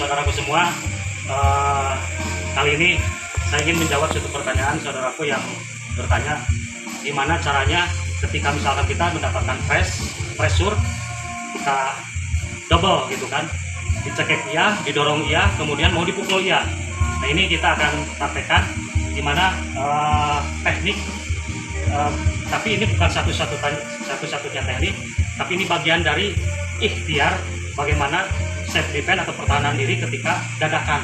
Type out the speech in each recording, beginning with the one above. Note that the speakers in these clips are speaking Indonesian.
saudaraku semua. Kali ini saya ingin menjawab suatu pertanyaan saudaraku yang bertanya gimana caranya ketika misalkan kita mendapatkan pressure, kita double gitu kan, dicekik iya, didorong iya, kemudian mau dipukul iya. Nah ini kita akan praktekkan gimana teknik, tapi ini bukan satu-satunya teknik, tapi ini bagian dari ikhtiar bagaimana self defense atau pertahanan diri ketika dadakan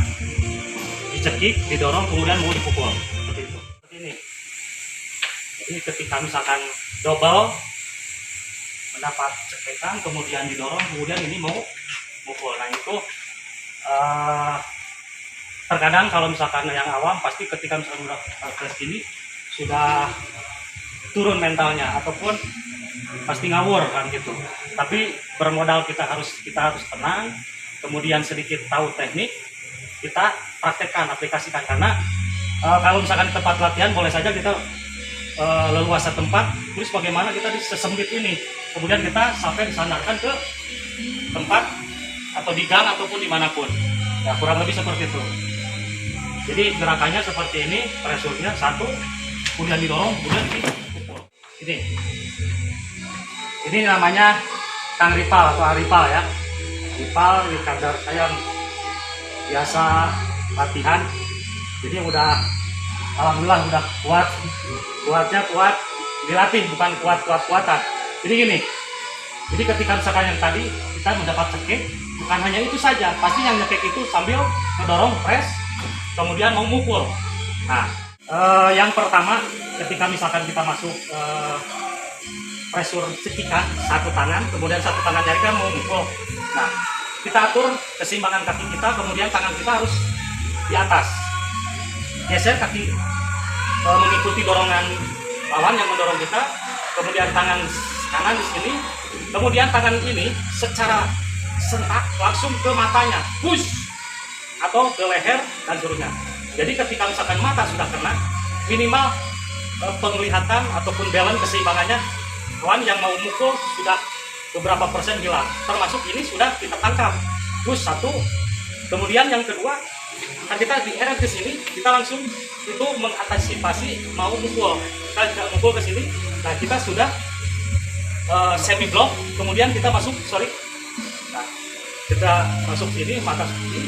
dicekik, didorong, kemudian mau dipukul seperti itu. Seperti ini. Jadi ketika misalkan double mendapat cekikan, kemudian didorong, kemudian ini mau mukul. Nah itu terkadang kalau misalkan yang awam pasti ketika misalkan udah stres gini sudah turun mentalnya ataupun pasti ngawur kan gitu. Tapi bermodal kita harus tenang, kemudian sedikit tahu teknik, kita praktekkan, aplikasikan. Karena kalau misalkan di tempat latihan boleh saja kita leluasa tempat, terus bagaimana kita di sesempit ini, kemudian kita sampai disandarkan ke tempat atau di gang ataupun dimanapun. Ya kurang lebih seperti itu. Jadi gerakannya seperti ini, pressure-nya satu, kemudian didorong, kemudian dipukul. Ini namanya Kang Ripal atau Aripal ya. Ripal ini kader saya biasa latihan, jadi alhamdulillah udah kuatnya kuat dilatih, bukan kuatan. Jadi gini, jadi ketika misalkan yang tadi kita mendapat cekik, bukan hanya itu saja, pasti yang nyekik itu sambil ngedorong press, kemudian mau mukul. Nah yang pertama ketika misalkan kita masuk pressure cekikan satu tangan, kemudian satu tangan jari kan mau mukul. Nah kita atur keseimbangan kaki kita, kemudian tangan kita harus di atas, geser kaki mengikuti dorongan lawan yang mendorong kita, kemudian tangan kanan di sini, kemudian tangan ini secara sentak langsung ke matanya, push, atau ke leher dan seterusnya. Jadi ketika misalkan mata sudah kena, minimal penglihatan ataupun balance keseimbangannya lawan yang mau mukul sudah beberapa persen hilang, termasuk ini sudah kita tangkap. Terus satu, kemudian yang kedua, kan kita di area ke sini, kita langsung itu mengantisipasi mau mukul. Kita tidak mukul ke sini, nah kita sudah semi block, kemudian kita masuk, nah, kita masuk sini, mata sini,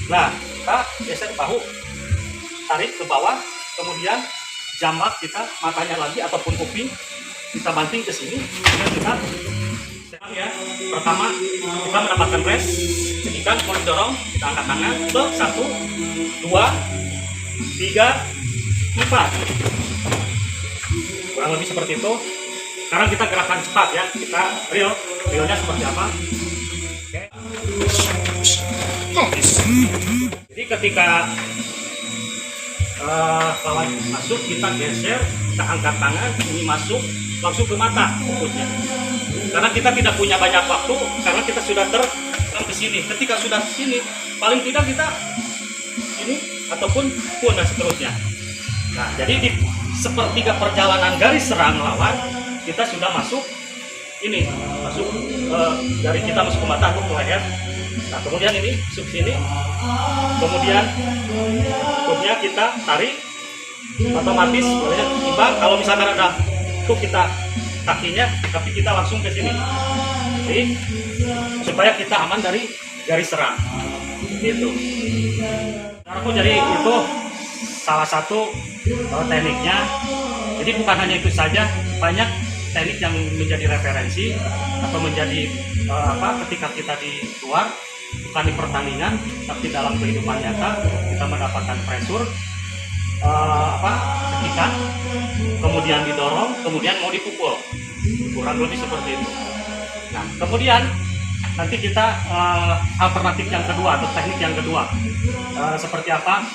nah kita geser bahu, tarik ke bawah, kemudian jambak kita matanya lagi ataupun kuping, kita banting ke sini, kemudian kita ya, pertama kita mendapatkan press, cekikan, mau didorong, kita angkat tangan, 1, 2, 3, 4. Kurang lebih seperti itu. Sekarang kita gerakan cepat ya, kita realnya seperti apa. Oke. Jadi ketika lawan masuk, kita geser, kita angkat tangan, ini masuk, langsung ke mata fokusnya. Karena kita tidak punya banyak waktu, karena kita sudah terbang ke sini. Ketika sudah ke sini, paling tidak kita ini ataupun pun dan seterusnya. Nah, jadi di sepertiga perjalanan garis serang lawan, kita sudah masuk ini, masuk dari kita masuk ke mata atau ke leher. Nah, kemudian ini masuk sini, kemudian footnya kita tarik, otomatis timbang. Kalau misalkan ada tuh kita kakinya, tapi kita langsung ke sini, jadi supaya kita aman dari garis serang gitu. Jadi itu salah satu tekniknya. Jadi bukan hanya itu saja, banyak teknik yang menjadi referensi atau menjadi ketika kita di luar, bukan di pertandingan tapi dalam kehidupan nyata, kita mendapatkan pressure, cekikan, kemudian didorong, kemudian mau dipukul, kurang lebih seperti itu. Nah kemudian nanti kita alternatif yang kedua atau teknik yang kedua seperti apa.